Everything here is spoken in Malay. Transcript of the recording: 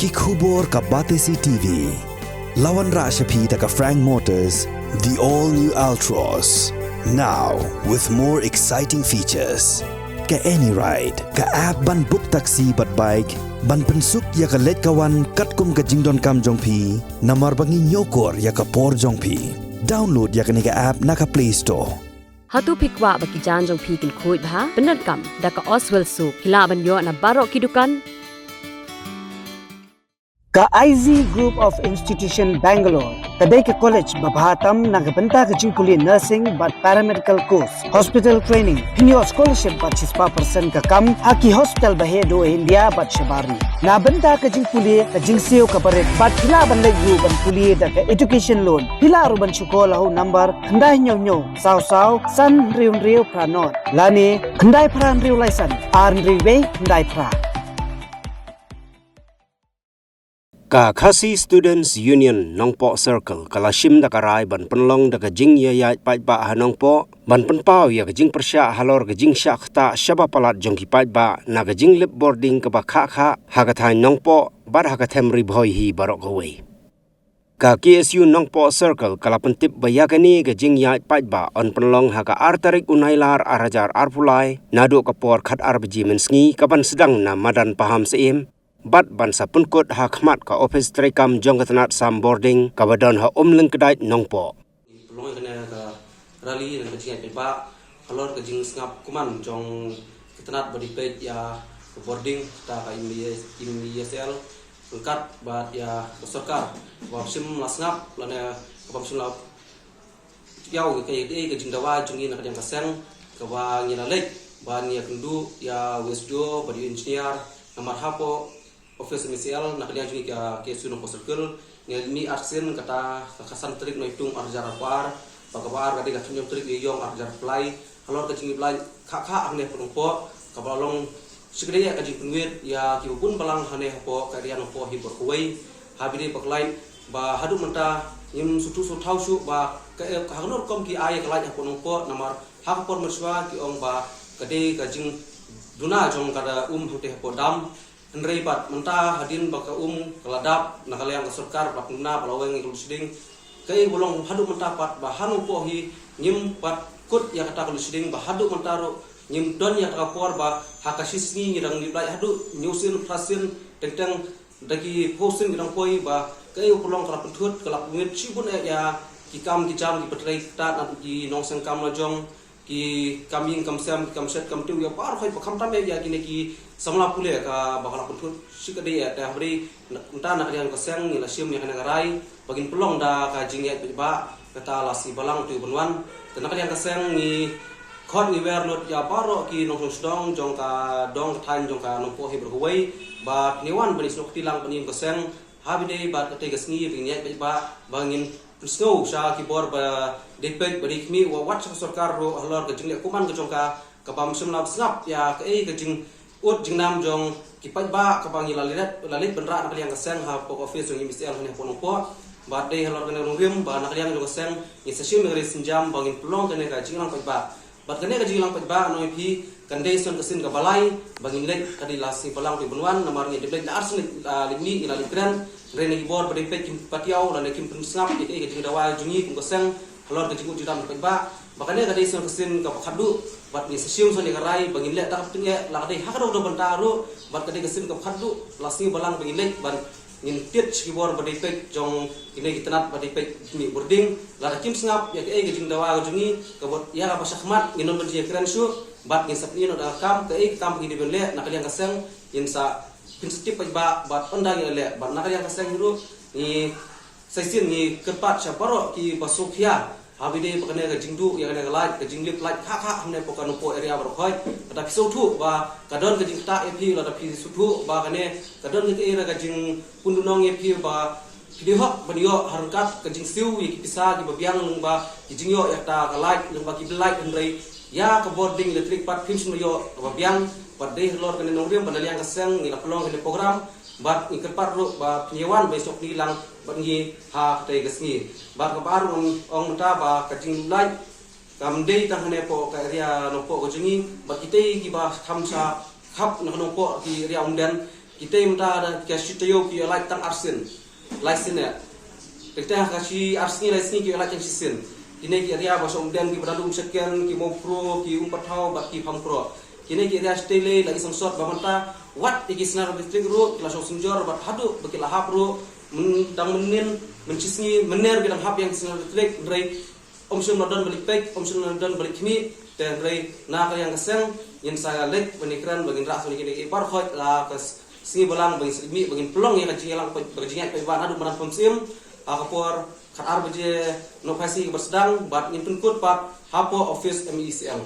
Kikubor ka Batesi TV. Lawan Rashapi taka Frank Motors, the all-new Altros. Now, with more exciting features. Ka any ride, ka app ban book taxi bat bike, ban pensuk ya ka let kawan katkum ka jingdon kam jongpi, namar bangi nyokor ya ka por jongpi. Download ya ka nega app na ka Play Store. Hatu pikwa baki jan jongpi kin kuit bha, benar kam, da ka Oswell Soup, hilaban yo na barok kidukan. Ka IZ Group of Institution Bangalore, kadai ke college babahatam nagabenta ke jingkuli nursing but paramedical course, hospital training, pinyo scholarship but 5% ka kam, haki hospital bahedo India but shabari. Na benta ke jingkuli ke jingsio ka baret but hila ban legu ban kuli da ke education loan. Hila ruban sekolah ho number kendai nyo saw san riu pranot. Lani kendai pran riu laisan, ar riu kendai pra. Ka Khasi Students Union Nongpo Circle kalashim da karai ban penlong da kajing ya ya pai ba hanongpo ban penpau ya kajing persya halor kajing syak ta syaba palat jongki pai ba na kajing lip boarding ka ba kha hagathai nongpo bar hagathem ribhoi hi barok gowei. Ka KSU Nongpo Circle kalapentip bayakani kajing ya pai ba on penlong haga artarik unailar arajar arpulai nado kapor khat arbji mensngi kaban sedang na madan paham seim bat bansa punkut ha khmat ka office trekam jongkatanat sam boarding ka badon ha umleng kedai nongpo pelong kena ka rally dan kejing ba kalor kejing ngap kuman jong ketanat body page ya ke boarding ta ka IMSL lengkap bat ya beserkar wa sim lasngap lana kabam sim la yau ke kejing dawa jongin ka yang kaseng ka wa ngina lek ba nia kendu ya wesdo body engineer nomor hapo Office MCL nak dia juga ke Sunong Circle ni aksen kata kasan trik no hitung arjar par bagabar kadi ka tunjong trik yong arjar play kalau ka jingi play kha angne penumpo kabalong segede ka jing penwit ya kibun balang hane po karian po hi berkuai habide baklai ba hadu menta nyim sutu su thau su ba ka hanor kom ki ay kalai penumpo namar hak por meswa ki ong ba kade ka jing duna jong kada hote po dam Henry bat mentah hadin baka keladap nakaliang keserkar pelakuna pelaweng ikut seding kai bolong hadu mentah pat bahanu pohi nyim pat kut yang kata kalau seding bahadu mentaro nyim don yang kapor bah hakasisni ngirang diblai hadu nyusin prasin tentang dagi posin ngirang poi bah kai bolong kelap pentut kelap ngit sibun ya kikam kicam di petrai tat di nongseng kam lojong ki kambing kamsam kamset kamtiu ya par khoi pakam tam ya kini ki samla pule ka bakala puntut sikade ya dah beri entah nak yang keseng ni lasim yang kena garai bagin pelong da ka jing ya ba kata lasi balang tu benwan tenak yang keseng ni khot ni wer lot ya paro ki nong sdong jong ka dong than jong ka nong po hi berhuai ba niwan bani snok tilang bani keseng habide ba kate gesni ring ya ba bangin snow sha ki bor ba depek bari kmi wa wat sarkar ro halor ke jingle kuman ke jongka ka pam semlap snap ya ke ke jing ut jing nam jong ki pai ba ka bangi lalit benra nak yang keseng ha pok office jong MCL hanya ponongpo ba dei halor ke nongrim ba nak yang jong keseng ni sesium ngari senjam bangin pelong ke ka jing lang pai ba bat ke ka jing lang pai ba noi pi kandai son kesin ka balai bangin lek kadi lasi pelang ti benwan namar ni debek da arsen lini ila likran rene ibor bade pe kim patiau la kim pensap ke ke jing dawa jungi kum keseng halor ke jingu jitam pai ba bakane kadi son kesin ka khadu bat ni sesium son dikarai bangin lek tak tenge la kadi hakado do bentaru bat kadi kesin ka khadu lasi balang bangin lek ban ngin tiet ibor bade pe jong kini kitanat bade pe mi boarding la kim sngap ya ke jing dawa jungi ka bot ya ka pasakmat nginon bade kran su bat ngin sapni no da kam ke kam ni ben le nak yang keseng yin sa prinsip ba bat ondang le bat nak yang keseng ru ni saisin ni kepat syaparo ki basukya habide pakane ka jingdu ya kana lai ka jinglip lai kha hamne pokano po area berkhoi ta piso thu ba kadon ka jingta ep la ta pi suthu ba kane kadon ke era ka jing pundunong ep ba video hok banyo harkat ka jing siu ki pisa ki babiang lung ba ki jingyo ya ta ka lai lung ba ki lai ndrei ya ke boarding electric part film yo babiang pada lor kene nongriam panaliang keseng ngila pelong kene program bat ikerpar ru ba penyewan besok nilang bat ngi ha te gesni ba kabar ong menta ba kacing lai kam dei tang hane po ka area no po ko jingi bat kite ki ba khamsa khap no po ki area umdan kita minta ada kasih tayo ki like tang arsin license ya kita kasih arsin license ki like yang sisin ini ki area bahasa umdan ki beradu sekian ki mau pro ki umpat hau bat ki pam pro kini ki area stele lagi samsot bamanta wat iki senar distrik ro kelas sunjor bat hadu bakil hap ro mendang menin mencisngi mener bilang hap yang senar distrik dari omsun nodon balik pek omsun nodon balik kini dan dari nak yang keseng yang saya lek penikiran bagian ras ini ipar khot la kes singi bolang bagian simi bagian pelong yang kecil lang bagian pe ban adu manan pomsim akapor khatar baje no pasi bersedang bat nyimpen kut pat hapo office MECL